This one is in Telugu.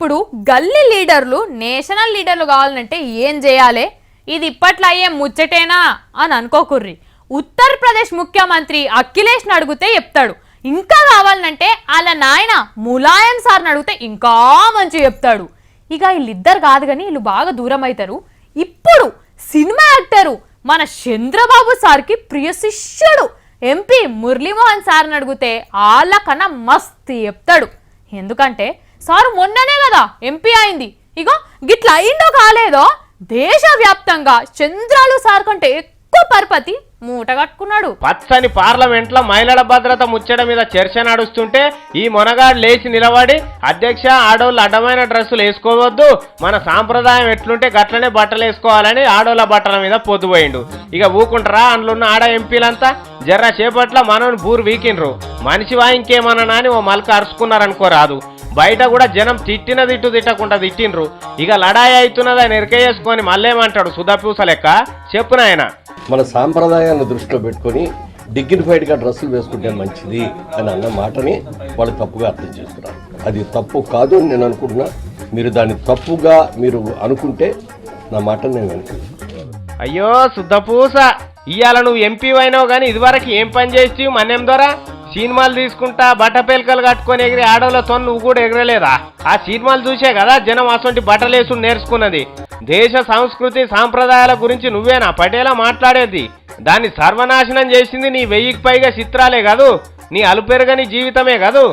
ఇప్పుడు గల్లీ లీడర్లు నేషనల్ లీడర్లు కావాలంటే ఏం చేయాలి? ఇది ఇప్పట్లో అయ్యే ముచ్చటేనా అని అనుకోకుర్రి. ఉత్తరప్రదేశ్ ముఖ్యమంత్రి అఖిలేష్ని అడిగితే చెప్తాడు. ఇంకా కావాలంటే వాళ్ళ నాయన ములాయం సార్ని అడిగితే ఇంకా మంచి చెప్తాడు. ఇక వీళ్ళిద్దరు కాదు కానీ వీళ్ళు బాగా దూరం అవుతారు. ఇప్పుడు సినిమా యాక్టరు మన చంద్రబాబు సార్కి ప్రియ శిష్యుడు ఎంపీ మురళీమోహన్ సార్ని అడిగితే వాళ్ళకన్నా మస్తు చెప్తాడు. ఎందుకంటే సారు మొన్ననే కదా ఎంపీ అయింది. ఇగో గిట్లా అయిందో కాలేదో దేశవ్యాప్తంగా చంద్రాలు సార్ కంటే ఎక్కువ పరపతి మూట కట్టుకున్నాడు. పచ్చని పార్లమెంట్ లో మహిళల భద్రత ముచ్చట మీద చర్చ నడుస్తుంటే ఈ మొనగాడు లేచి నిలబడి, అధ్యక్ష ఆడోళ్ళు అడ్డమైన డ్రెస్సులు వేసుకోవద్దు, మన సాంప్రదాయం ఎట్లుంటే గట్లనే బట్టలు వేసుకోవాలని ఆడోళ్ళ బట్టల మీద పొద్దుపోయిండు. ఇక ఊకుంటారా అందులో ఆడ ఎంపీలంతా జర్ర చేపట్ల మనోని బూరు వీకిండ్రు. మనిషివా ఇంకేమన్నా అని ఓ మలక అరుచుకున్నారనుకోరాదు. బయట కూడా జనం తిట్టిన తిట్టు తిట్టకుండా తిట్టిండ్రు. ఇక లడాయి అవుతున్నదని ఎరకేసుకొని మళ్ళేమంటాడు సుధపూస లెక్క చెప్పునాయన. మన సాంప్రదాయాన్ని దృష్టిలో పెట్టుకొని డిగ్నిఫైడ్గా డ్రెస్సులు వేసుకుంటే మంచిది అని అన్న మాటని వాళ్ళు తప్పుగా అర్థం చేసుకున్నారు. అది తప్పు కాదు అని నేను అనుకుంటున్నా. మీరు దాన్ని తప్పుగా మీరు అనుకుంటే నా మాటను నేను వెనుకుంటున్నాను. అయ్యో సుధపూస, ఇవాళ నువ్వు ఎంపీ అయినావు కానీ ఇదివరకు ఏం పని చేసి మన్యం ద్వారా సినిమాలు తీసుకుంటా బట్టపేలికలు కట్టుకొని ఎగిరి ఆడోళ్ళతో నువ్వు కూడా ఎగరలేదా? ఆ సినిమాలు చూసే కదా జనం అసొంటి బట్టలేసుడు నేర్చుకున్నది. దేశ సంస్కృతి సాంప్రదాయాల గురించి నువ్వేనా పటేలా మాట్లాడేది? దాన్ని సర్వనాశనం చేసింది నీ 1000కి పైగా చిత్రాలే కాదు, నీ అలుపెరగని జీవితమే కాదు.